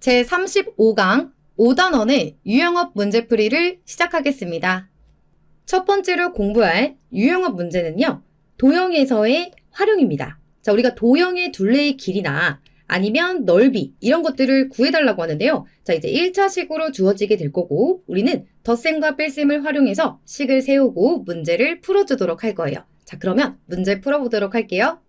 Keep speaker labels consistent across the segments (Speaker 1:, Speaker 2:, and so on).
Speaker 1: 제35강 5단원의 유형업 문제풀이를 시작하겠습니다. 첫 번째로 공부할 유형업 문제는요, 도형에서의 활용입니다. 자, 우리가 도형의 둘레의 길이나 아니면 넓이 이런 것들을 구해달라고 하는데요. 자, 이제 1차식으로 주어지게 될 거고 우리는 덧셈과 뺄셈을 활용해서 식을 세우고 문제를 풀어주도록 할 거예요. 자, 그러면 문제 풀어보도록 할게요.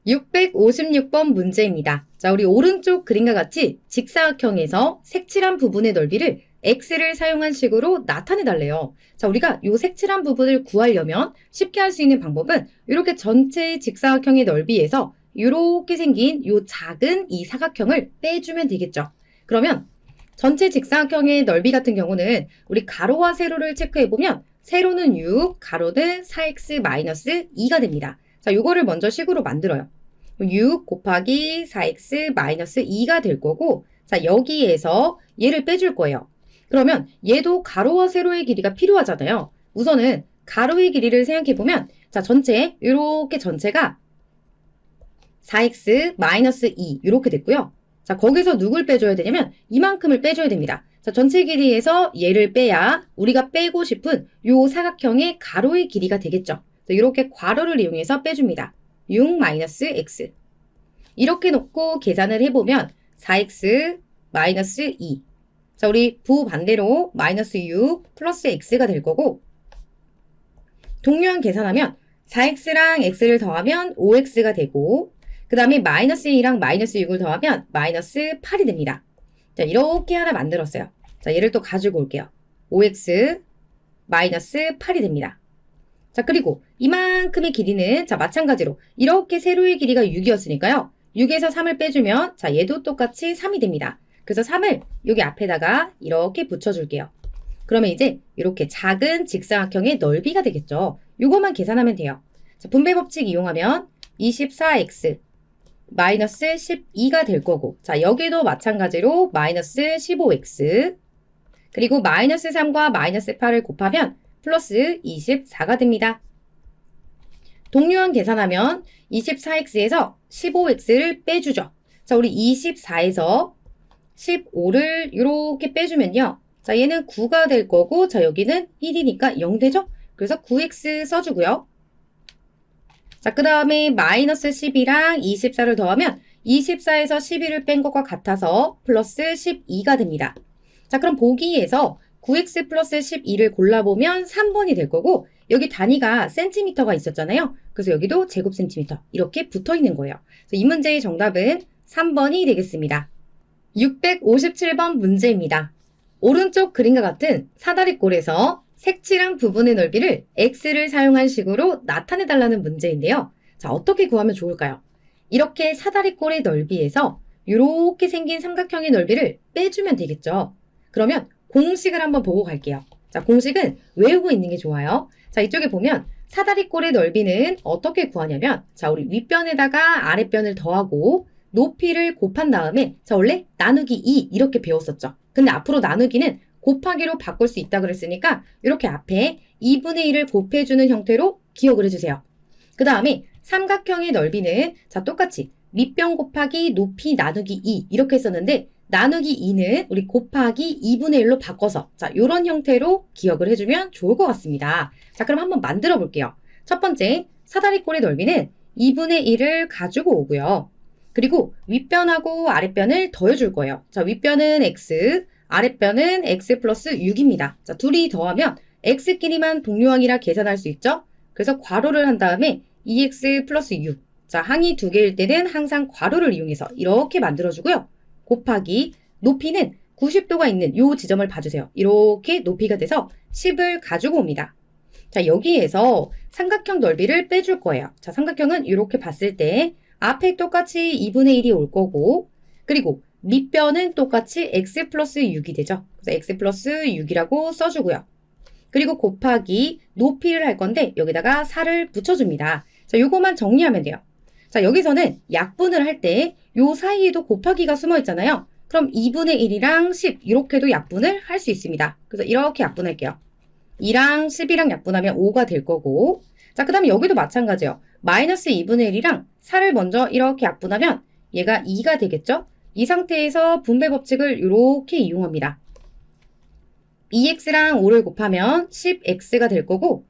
Speaker 1: 656번 문제입니다. 자, 우리 오른쪽 그림과 같이 직사각형에서 색칠한 부분의 넓이를 x를 사용한 식으로 나타내 달래요. 자, 우리가 이 색칠한 부분을 구하려면 쉽게 할 수 있는 방법은 이렇게 전체 직사각형의 넓이에서 이렇게 생긴 이 작은 이 사각형을 빼주면 되겠죠. 그러면 전체 직사각형의 넓이 같은 경우는 우리 가로와 세로를 체크해보면 세로는 6, 가로는 4x-2가 됩니다. 자, 요거를 먼저 식으로 만들어요. 6 곱하기 4x-2가 될 거고, 자, 여기에서 얘를 빼줄 거예요. 그러면 얘도 가로와 세로의 길이가 필요하잖아요. 우선은 가로의 길이를 생각해보면, 자, 전체, 요렇게 전체가 4x-2 이렇게 됐고요. 자, 거기서 누굴 빼줘야 되냐면 이만큼을 빼줘야 됩니다. 자, 전체 길이에서 얘를 빼야 우리가 빼고 싶은 요 사각형의 가로의 길이가 되겠죠. 이렇게 괄호를 이용해서 빼줍니다. 6-x 이렇게 놓고 계산을 해보면 4x-2 자, 우리 부반대로 -6 플러스 x가 될 거고 동료항 계산하면 4x랑 x를 더하면 5x가 되고 그 다음에 -2랑 -6을 더하면 -8이 됩니다. 자, 이렇게 하나 만들었어요. 자, 얘를 또 가지고 올게요. 5x -8이 됩니다. 자, 그리고 이만큼의 길이는 자, 마찬가지로 이렇게 세로의 길이가 6이었으니까요. 6에서 3을 빼주면 자, 얘도 똑같이 3이 됩니다. 그래서 3을 여기 앞에다가 이렇게 붙여줄게요. 그러면 이제 이렇게 작은 직사각형의 넓이가 되겠죠. 요것만 계산하면 돼요. 자, 분배 법칙 이용하면 24x -12가 될 거고 자, 여기도 마찬가지로 -15x 그리고 -3과 -8을 곱하면 플러스 24가 됩니다. 동료항 계산하면 24x에서 15x를 빼주죠. 자, 우리 24에서 15를 이렇게 빼주면요. 자, 얘는 9가 될 거고, 자, 여기는 1이니까 0 되죠? 그래서 9x 써주고요. 자, 그 다음에 -10이랑 24를 더하면 24에서 11을 뺀 것과 같아서 플러스 12가 됩니다. 자, 그럼 보기에서 9x 플러스 12를 골라보면 3번이 될 거고 여기 단위가 센티미터가 있었잖아요. 그래서 여기도 제곱센티미터 이렇게 붙어 있는 거예요. 그래서 이 문제의 정답은 3번이 되겠습니다. 657번 문제입니다. 오른쪽 그림과 같은 사다리꼴에서 색칠한 부분의 넓이를 x를 사용한 식으로 나타내 달라는 문제인데요. 자, 어떻게 구하면 좋을까요? 이렇게 사다리꼴의 넓이에서 이렇게 생긴 삼각형의 넓이를 빼주면 되겠죠. 그러면 공식을 한번 보고 갈게요. 자, 공식은 외우고 있는 게 좋아요. 자, 이쪽에 보면 사다리꼴의 넓이는 어떻게 구하냐면 자, 우리 윗변에다가 아랫변을 더하고 높이를 곱한 다음에 자, 원래 나누기 2 이렇게 배웠었죠. 근데 앞으로 나누기는 곱하기로 바꿀 수 있다 그랬으니까 이렇게 앞에 2분의 1을 곱해주는 형태로 기억을 해주세요. 그 다음에 삼각형의 넓이는 자, 똑같이 밑변 곱하기 높이 나누기 2 이렇게 했었는데 나누기 2는 우리 곱하기 2분의 1로 바꿔서 자, 요런 형태로 기억을 해주면 좋을 것 같습니다. 자, 그럼 한번 만들어 볼게요. 첫 번째, 사다리꼴의 넓이는 2분의 1을 가지고 오고요. 그리고 윗변하고 아랫변을 더해줄 거예요. 자, 윗변은 x, 아랫변은 x 플러스 6입니다. 자, 둘이 더하면 x끼리만 동료항이라 계산할 수 있죠? 그래서 괄호를 한 다음에 2x 플러스 6. 자, 항이 두 개일 때는 항상 괄호를 이용해서 이렇게 만들어주고요. 곱하기 높이는 90도가 있는 이 지점을 봐주세요. 이렇게 높이가 돼서 10을 가지고 옵니다. 자, 여기에서 삼각형 넓이를 빼줄 거예요. 자, 삼각형은 이렇게 봤을 때 앞에 똑같이 2분의 1이 올 거고 그리고 밑변은 똑같이 x 플러스 6이 되죠. 그래서 x 플러스 6이라고 써주고요. 그리고 곱하기 높이를 할 건데 여기다가 4를 붙여줍니다. 자, 요거만 정리하면 돼요. 자, 여기서는 약분을 할 때 요 사이에도 곱하기가 숨어 있잖아요. 그럼 2분의 1이랑 10 이렇게도 약분을 할 수 있습니다. 그래서 이렇게 약분할게요. 2랑 10이랑 약분하면 5가 될 거고 자, 그 다음에 여기도 마찬가지예요. -2분의 1이랑 4를 먼저 이렇게 약분하면 얘가 2가 되겠죠? 이 상태에서 분배 법칙을 이렇게 이용합니다. 2x랑 5를 곱하면 10x가 될 거고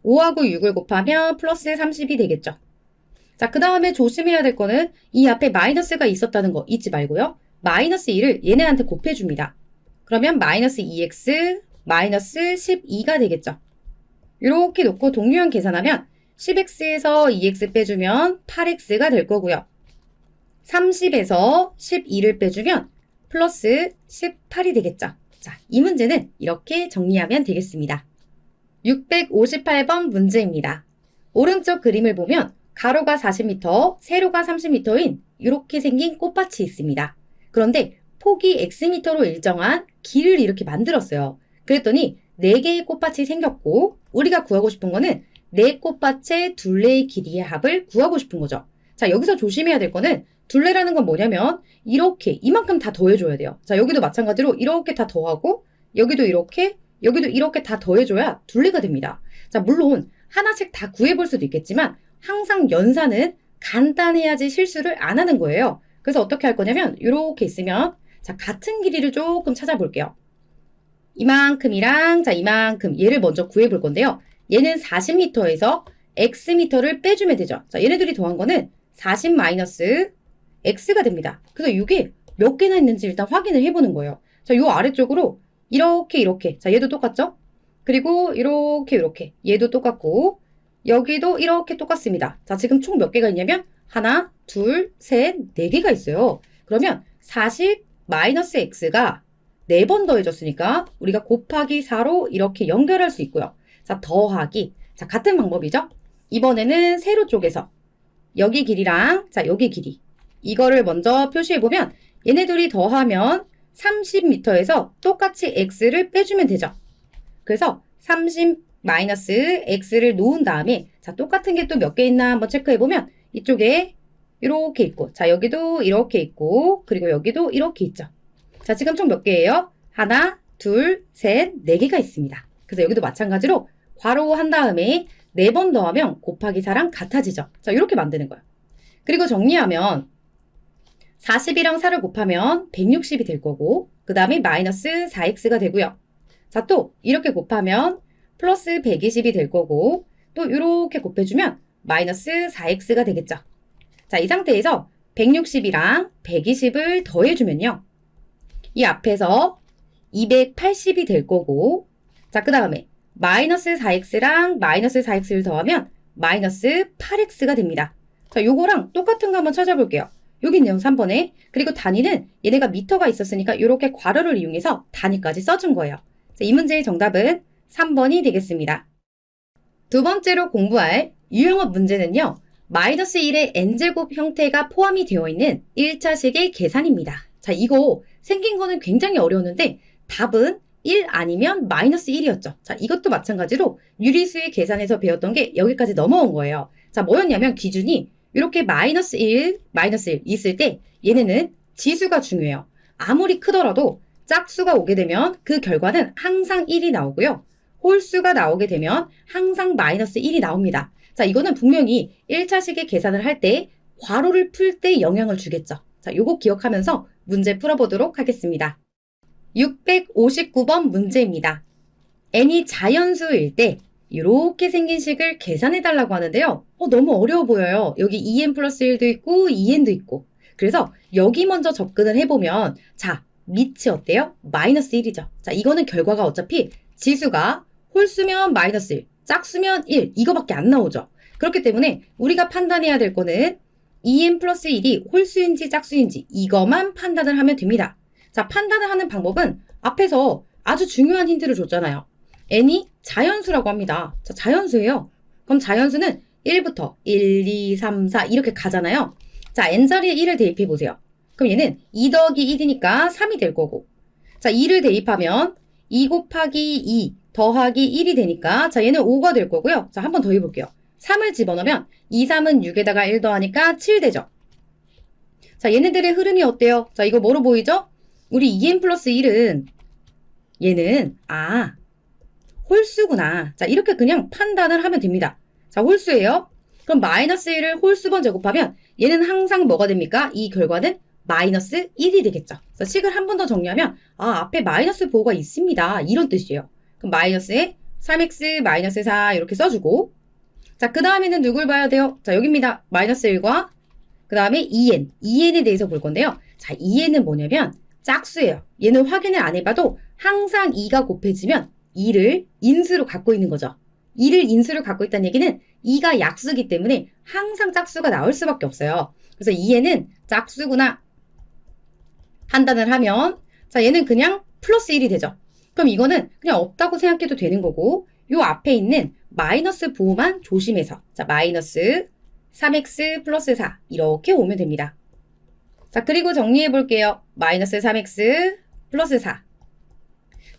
Speaker 1: 5하고 6을 곱하면 플러스 30이 되겠죠. 자, 그 다음에 조심해야 될 거는 이 앞에 마이너스가 있었다는 거 잊지 말고요. 마이너스 2를 얘네한테 곱해줍니다. 그러면 마이너스 2x 마이너스 12가 되겠죠. 이렇게 놓고 동류형 계산하면 10x에서 2x 빼주면 8x가 될 거고요. 30에서 12를 빼주면 플러스 18이 되겠죠. 자, 이 문제는 이렇게 정리하면 되겠습니다. 658번 문제입니다. 오른쪽 그림을 보면 가로가 40m, 세로가 30m인 이렇게 생긴 꽃밭이 있습니다. 그런데 폭이 xm로 일정한 길을 이렇게 만들었어요. 그랬더니 4개의 꽃밭이 생겼고 우리가 구하고 싶은 거는 4꽃밭의 둘레의 길이의 합을 구하고 싶은 거죠. 자, 여기서 조심해야 될 거는 둘레라는 건 뭐냐면 이렇게 이만큼 다 더해줘야 돼요. 자, 여기도 마찬가지로 이렇게 다 더하고 여기도 이렇게 다 더해줘야 둘레가 됩니다. 자, 물론 하나씩 다 구해볼 수도 있겠지만 항상 연산은 간단해야지 실수를 안 하는 거예요. 그래서 어떻게 할 거냐면 이렇게 있으면 자, 같은 길이를 조금 찾아볼게요. 이만큼이랑 자, 이만큼 얘를 먼저 구해볼 건데요. 얘는 40m에서 xm를 빼주면 되죠. 자, 얘네들이 더한 거는 40 마이너스 x가 됩니다. 그래서 이게 몇 개나 있는지 일단 확인을 해보는 거예요. 자, 요 아래쪽으로 이렇게 자, 얘도 똑같죠? 그리고 이렇게 얘도 똑같고 여기도 이렇게 똑같습니다. 자, 지금 총 몇 개가 있냐면 하나, 둘, 셋, 4개가 있어요. 그러면 40 마이너스 x가 4번 더해졌으니까 우리가 곱하기 4로 이렇게 연결할 수 있고요. 자, 더하기. 자, 같은 방법이죠? 이번에는 세로 쪽에서 여기 길이랑 자, 여기 길이 이거를 먼저 표시해보면 얘네들이 더하면 30m에서 똑같이 x를 빼주면 되죠. 그래서 30 마이너스 x를 놓은 다음에 자, 똑같은 게 또 몇 개 있나 한번 체크해보면 이쪽에 이렇게 있고 자, 여기도 이렇게 있고 그리고 여기도 이렇게 있죠. 자, 지금 총 몇 개예요? 하나, 둘, 셋, 4개가 있습니다. 그래서 여기도 마찬가지로 괄호 한 다음에 4번 더하면 곱하기 4랑 같아지죠. 자, 이렇게 만드는 거예요. 그리고 정리하면 40이랑 4를 곱하면 160이 될 거고 그 다음에 마이너스 4x가 되고요. 자, 또 이렇게 곱하면 플러스 120이 될 거고 또 이렇게 곱해주면 마이너스 4x가 되겠죠. 자, 이 상태에서 160이랑 120을 더해주면요. 이 앞에서 280이 될 거고 자, 그 다음에 마이너스 4x랑 마이너스 4x를 더하면 마이너스 8x가 됩니다. 자, 요거랑 똑같은 거 한번 찾아볼게요. 여기 있네요, 3번에. 그리고 단위는 얘네가 미터가 있었으니까 이렇게 괄호를 이용해서 단위까지 써준 거예요. 자, 이 문제의 정답은 3번이 되겠습니다. 두 번째로 공부할 유형업 문제는요. 마이너스 1의 n제곱 형태가 포함이 되어 있는 1차식의 계산입니다. 자, 이거 생긴 거는 굉장히 어려웠는데 답은 1 아니면 마이너스 1이었죠. 자, 이것도 마찬가지로 유리수의 계산에서 배웠던 게 여기까지 넘어온 거예요. 자, 뭐였냐면 기준이 이렇게 마이너스 1 있을 때 얘네는 지수가 중요해요. 아무리 크더라도 짝수가 오게 되면 그 결과는 항상 1이 나오고요. 홀수가 나오게 되면 항상 마이너스 1이 나옵니다. 자, 이거는 분명히 1차식의 계산을 할 때 괄호를 풀 때 영향을 주겠죠. 자, 요거 기억하면서 문제 풀어보도록 하겠습니다. 659번 문제입니다. n이 자연수일 때 이렇게 생긴 식을 계산해달라고 하는데요. 너무 어려워 보여요. 여기 2n 플러스 1도 있고 2n도 있고. 그래서 여기 먼저 접근을 해보면 자, 밑이 어때요? 마이너스 1이죠. 자, 이거는 결과가 어차피 지수가 홀수면 마이너스 1, 짝수면 1 이거밖에 안 나오죠. 그렇기 때문에 우리가 판단해야 될 거는 2n 플러스 1이 홀수인지 짝수인지 이것만 판단을 하면 됩니다. 자, 판단을 하는 방법은 앞에서 아주 중요한 힌트를 줬잖아요. n이 자연수라고 합니다. 자, 자연수예요. 그럼 자연수는 1부터 1, 2, 3, 4 이렇게 가잖아요. 자, n자리에 1을 대입해 보세요. 그럼 얘는 2 더하기 1이니까 3이 될 거고 자, 2를 대입하면 2 곱하기 2 더하기 1이 되니까 자, 얘는 5가 될 거고요. 자, 한 번 더 해볼게요. 3을 집어넣으면 2, 3은 6에다가 1 더하니까 7 되죠. 자, 얘네들의 흐름이 어때요? 자, 이거 뭐로 보이죠? 우리 2n 플러스 1은 얘는 홀수구나. 자, 이렇게 그냥 판단을 하면 됩니다. 자, 홀수예요. 그럼 마이너스 1을 홀수번 제곱하면 얘는 항상 뭐가 됩니까? 이 결과는 마이너스 1이 되겠죠. 그래서 식을 한 번 더 정리하면 앞에 마이너스 부호가 있습니다. 이런 뜻이에요. 그럼 마이너스에 3x 마이너스 4 이렇게 써주고 자, 그 다음에는 누굴 봐야 돼요? 자, 여기입니다. 마이너스 1과 그 다음에 2n에 대해서 볼 건데요. 자, 2n은 뭐냐면 짝수예요. 얘는 확인을 안 해봐도 항상 2가 곱해지면 2를 인수로 갖고 있는 거죠. 2를 인수로 갖고 있다는 얘기는 2가 약수기 때문에 항상 짝수가 나올 수밖에 없어요. 그래서 2n은 짝수구나 판단을 하면 자, 얘는 그냥 플러스 1이 되죠. 그럼 이거는 그냥 없다고 생각해도 되는 거고 요 앞에 있는 마이너스 부호만 조심해서 자, 마이너스 3x 플러스 4 이렇게 오면 됩니다. 자, 그리고 정리해 볼게요. 마이너스 3x 플러스 4.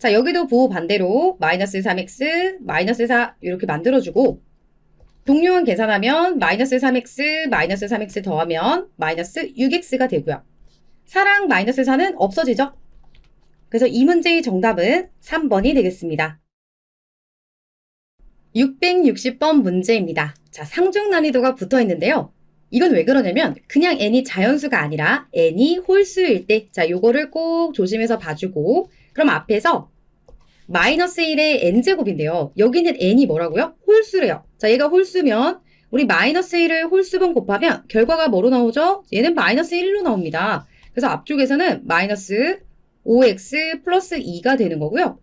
Speaker 1: 자, 여기도 부호 반대로 마이너스 3x 마이너스 4 이렇게 만들어주고 동료원 계산하면 마이너스 3x 마이너스 3x 더하면 마이너스 6x가 되고요. 4랑 마이너스 4는 없어지죠? 그래서 이 문제의 정답은 3번이 되겠습니다. 660번 문제입니다. 자, 상중 난이도가 붙어 있는데요. 이건 왜 그러냐면 그냥 n이 자연수가 아니라 n이 홀수일 때 자, 요거를 꼭 조심해서 봐주고 그럼 앞에서 마이너스 1의 n제곱인데요. 여기는 n이 뭐라고요? 홀수래요. 자, 얘가 홀수면 우리 마이너스 1을 홀수분 곱하면 결과가 뭐로 나오죠? 얘는 마이너스 1로 나옵니다. 그래서 앞쪽에서는 마이너스 5x 플러스 2가 되는 거고요.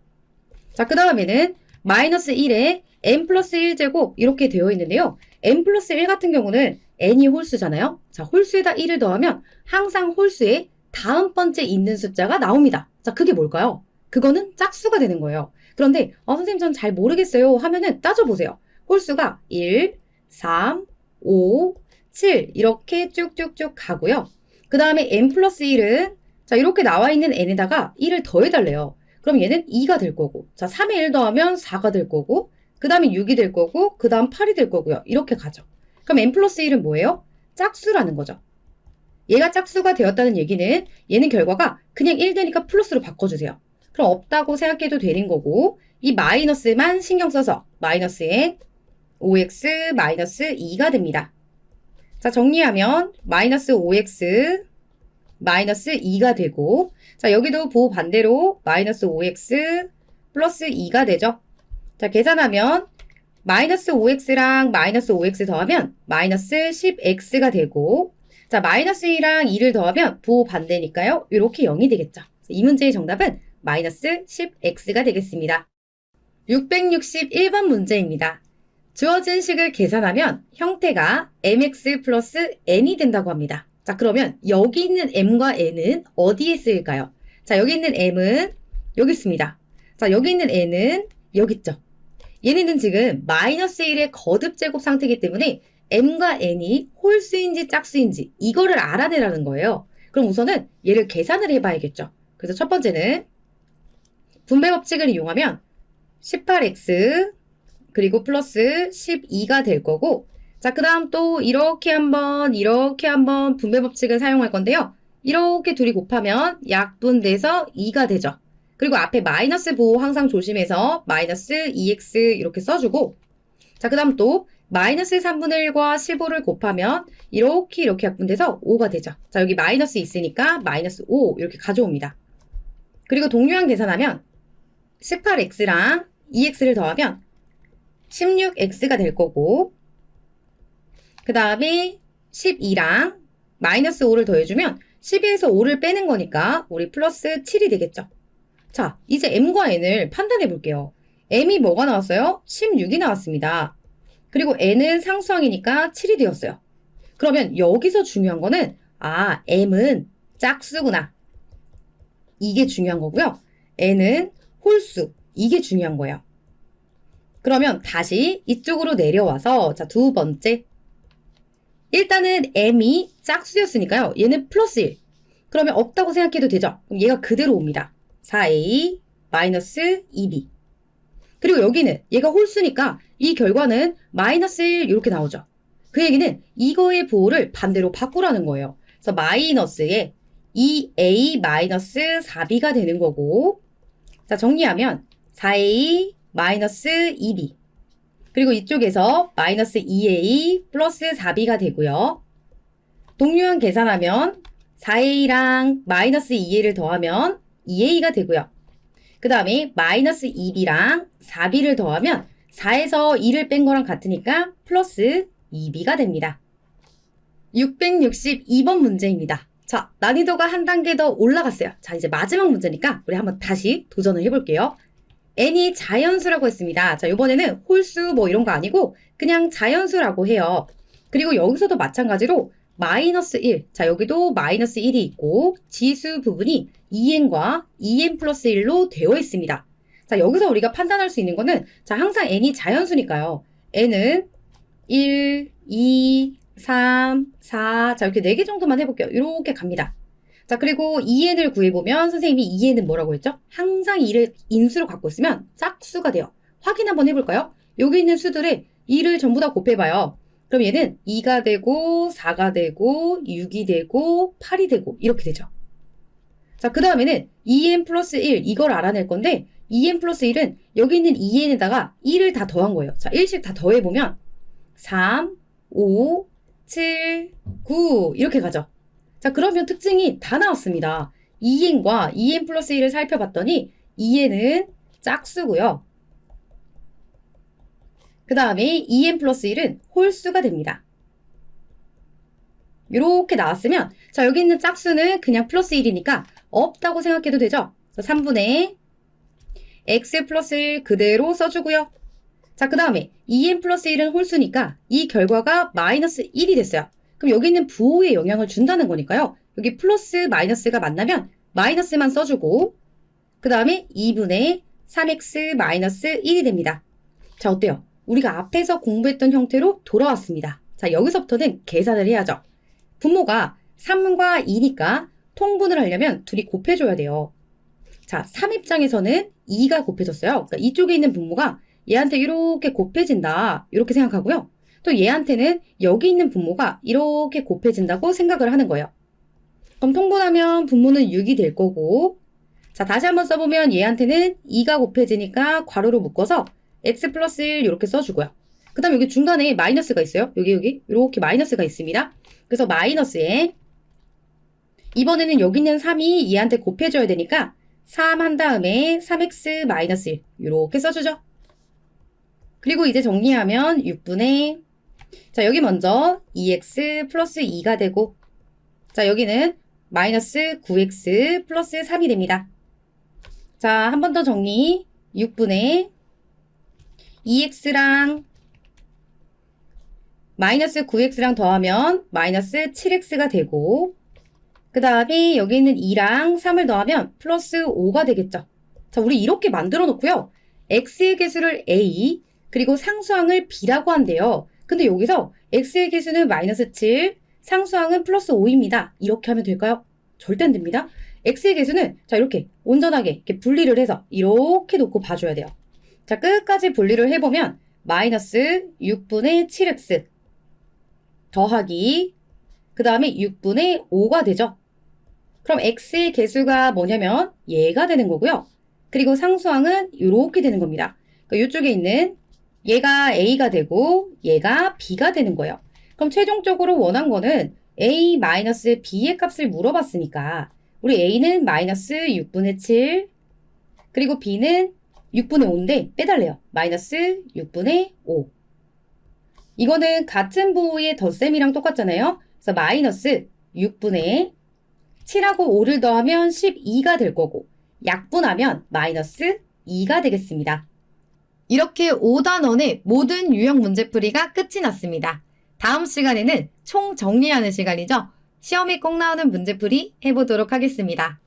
Speaker 1: 자, 그 다음에는 마이너스 1에 n 플러스 1제곱 이렇게 되어 있는데요. n 플러스 1 같은 경우는 n이 홀수잖아요. 자, 홀수에다 1을 더하면 항상 홀수에 다음 번째 있는 숫자가 나옵니다. 자, 그게 뭘까요? 그거는 짝수가 되는 거예요. 그런데 선생님 전 잘 모르겠어요 하면은 따져보세요. 홀수가 1, 3, 5, 7 이렇게 쭉쭉쭉 가고요. 그 다음에 n 플러스 1은 자, 이렇게 나와 있는 n에다가 1을 더해달래요. 그럼 얘는 2가 될 거고 자, 3에 1 더하면 4가 될 거고 그 다음에 6이 될 거고 그 다음 8이 될 거고요. 이렇게 가죠. 그럼 n 플러스 1은 뭐예요? 짝수라는 거죠. 얘가 짝수가 되었다는 얘기는 얘는 결과가 그냥 1 되니까 플러스로 바꿔주세요. 그럼 없다고 생각해도 되는 거고 이 마이너스만 신경 써서 마이너스에 5x 마이너스 2가 됩니다. 자, 정리하면 마이너스 5x 마이너스 2가 되고 자, 여기도 부호 반대로 마이너스 5x 플러스 2가 되죠. 자, 계산하면 마이너스 5x랑 마이너스 5x 더하면 마이너스 10x가 되고 자, 마이너스 2랑 2를 더하면 부호 반대니까요. 이렇게 0이 되겠죠. 이 문제의 정답은 마이너스 10x가 되겠습니다. 661번 문제입니다. 주어진 식을 계산하면 형태가 mx 플러스 n이 된다고 합니다. 자, 그러면 여기 있는 m과 n은 어디에 쓰일까요? 자, 여기 있는 m은 여기 있습니다. 자, 여기 있는 n은 여기 있죠. 얘네는 지금 마이너스 1의 거듭 제곱 상태이기 때문에 m과 n이 홀수인지 짝수인지 이거를 알아내라는 거예요. 그럼 우선은 얘를 계산을 해봐야겠죠. 그래서 첫 번째는 분배 법칙을 이용하면 18x 그리고 플러스 12가 될 거고 자, 그 다음 또 이렇게 한번 분배 법칙을 사용할 건데요. 이렇게 둘이 곱하면 약분돼서 2가 되죠. 그리고 앞에 마이너스 부호 항상 조심해서 마이너스 2x 이렇게 써주고 자, 그 다음 또 마이너스 3분의 1과 15를 곱하면 이렇게 약분돼서 5가 되죠. 자, 여기 마이너스 있으니까 마이너스 5 이렇게 가져옵니다. 그리고 동류항 계산하면 18x랑 2x를 더하면 16x가 될 거고 그 다음에 12랑 마이너스 5를 더해주면 12에서 5를 빼는 거니까 우리 플러스 7이 되겠죠. 자, 이제 m과 n을 판단해 볼게요. m이 뭐가 나왔어요? 16이 나왔습니다. 그리고 n은 상수항이니까 7이 되었어요. 그러면 여기서 중요한 거는 m은 짝수구나. 이게 중요한 거고요. n은 홀수. 이게 중요한 거예요. 그러면 다시 이쪽으로 내려와서 자, 두 번째. 일단은 m이 짝수였으니까요. 얘는 플러스 1. 그러면 없다고 생각해도 되죠? 그럼 얘가 그대로 옵니다. 4a 마이너스 2b. 그리고 여기는 얘가 홀수니까 이 결과는 마이너스 1 이렇게 나오죠. 그 얘기는 이거의 부호를 반대로 바꾸라는 거예요. 그래서 마이너스에 2a 마이너스 4b가 되는 거고 자, 정리하면 4a 마이너스 2b 그리고 이쪽에서 마이너스 2a 플러스 4b가 되고요. 동류항 계산하면 4a랑 마이너스 2a를 더하면 2a가 되고요. 그 다음에 마이너스 2b랑 4b를 더하면 4에서 2를 뺀 거랑 같으니까 플러스 2b가 됩니다. 662번 문제입니다. 자, 난이도가 한 단계 더 올라갔어요. 자, 이제 마지막 문제니까 우리 한번 다시 도전을 해볼게요. n이 자연수라고 했습니다. 자, 이번에는 홀수 뭐 이런 거 아니고 그냥 자연수라고 해요. 그리고 여기서도 마찬가지로 마이너스 1. 자, 여기도 마이너스 1이 있고 지수 부분이 2n과 2n 플러스 1로 되어 있습니다. 자, 여기서 우리가 판단할 수 있는 거는 자, 항상 n이 자연수니까요. n은 1, 2, 3, 4. 자, 이렇게 4개 정도만 해볼게요. 이렇게 갑니다. 자, 그리고 2n을 구해보면 선생님이 2n은 뭐라고 했죠? 항상 2를 인수로 갖고 있으면 짝수가 돼요. 확인 한번 해볼까요? 여기 있는 수들의 2를 전부 다 곱해봐요. 그럼 얘는 2가 되고 4가 되고 6이 되고 8이 되고 이렇게 되죠. 자, 그 다음에는 2n 플러스 1 이걸 알아낼 건데 2n 플러스 1은 여기 있는 2n에다가 1을 다 더한 거예요. 자, 1씩 다 더해보면 3, 5, 7, 9 이렇게 가죠. 자, 그러면 특징이 다 나왔습니다. 2n과 2n 플러스 1을 살펴봤더니 2n은 짝수고요. 그 다음에 2n 플러스 1은 홀수가 됩니다. 이렇게 나왔으면 자, 여기 있는 짝수는 그냥 플러스 1이니까 없다고 생각해도 되죠. 3분의 x 플러스 1 그대로 써주고요. 자, 그 다음에 2n 플러스 1은 홀수니까 이 결과가 마이너스 1이 됐어요. 그럼 여기 있는 부호에 영향을 준다는 거니까요. 여기 플러스 마이너스가 만나면 마이너스만 써주고 그 다음에 2분의 3x 마이너스 1이 됩니다. 자, 어때요? 우리가 앞에서 공부했던 형태로 돌아왔습니다. 자, 여기서부터는 계산을 해야죠. 분모가 3과 2니까 통분을 하려면 둘이 곱해줘야 돼요. 자, 3 입장에서는 2가 곱해졌어요. 그러니까 이쪽에 있는 분모가 얘한테 이렇게 곱해진다. 이렇게 생각하고요. 또 얘한테는 여기 있는 분모가 이렇게 곱해진다고 생각을 하는 거예요. 그럼 통분하면 분모는 6이 될 거고 자, 다시 한번 써보면 얘한테는 2가 곱해지니까 괄호로 묶어서 x 플러스 1 이렇게 써주고요. 그 다음 여기 중간에 마이너스가 있어요. 여기 이렇게 마이너스가 있습니다. 그래서 마이너스에 이번에는 여기 있는 3이 얘한테 곱해줘야 되니까 3 한 다음에 3x 마이너스 1 이렇게 써주죠. 그리고 이제 정리하면 6분의 자, 여기 먼저 2x 플러스 2가 되고 자, 여기는 마이너스 9x 플러스 3이 됩니다. 자, 한 번 더 정리 6분의 2x랑 마이너스 9x랑 더하면 마이너스 7x가 되고 그 다음에 여기 있는 2랑 3을 더하면 플러스 5가 되겠죠. 자, 우리 이렇게 만들어 놓고요. x의 개수를 a 그리고 상수항을 b라고 한대요. 근데 여기서 x의 개수는 마이너스 7 상수항은 플러스 5입니다. 이렇게 하면 될까요? 절대 안 됩니다. x의 개수는 자, 이렇게 온전하게 이렇게 분리를 해서 이렇게 놓고 봐줘야 돼요. 자, 끝까지 분리를 해보면 마이너스 6분의 7x 더하기 그 다음에 6분의 5가 되죠. 그럼 x의 개수가 뭐냐면 얘가 되는 거고요. 그리고 상수항은 이렇게 되는 겁니다. 그러니까 이쪽에 있는 얘가 a가 되고 얘가 b가 되는 거예요. 그럼 최종적으로 원한 거는 a-b의 값을 물어봤으니까 우리 a는 마이너스 6분의 7 그리고 b는 6분의 5인데 빼달래요. 마이너스 6분의 5 이거는 같은 부호의 덧셈이랑 똑같잖아요. 그래서 마이너스 6분의 7하고 5를 더하면 12가 될 거고 약분하면 마이너스 2가 되겠습니다. 이렇게 5단원의 모든 유형 문제풀이가 끝이 났습니다. 다음 시간에는 총 정리하는 시간이죠. 시험에 꼭 나오는 문제풀이 해보도록 하겠습니다.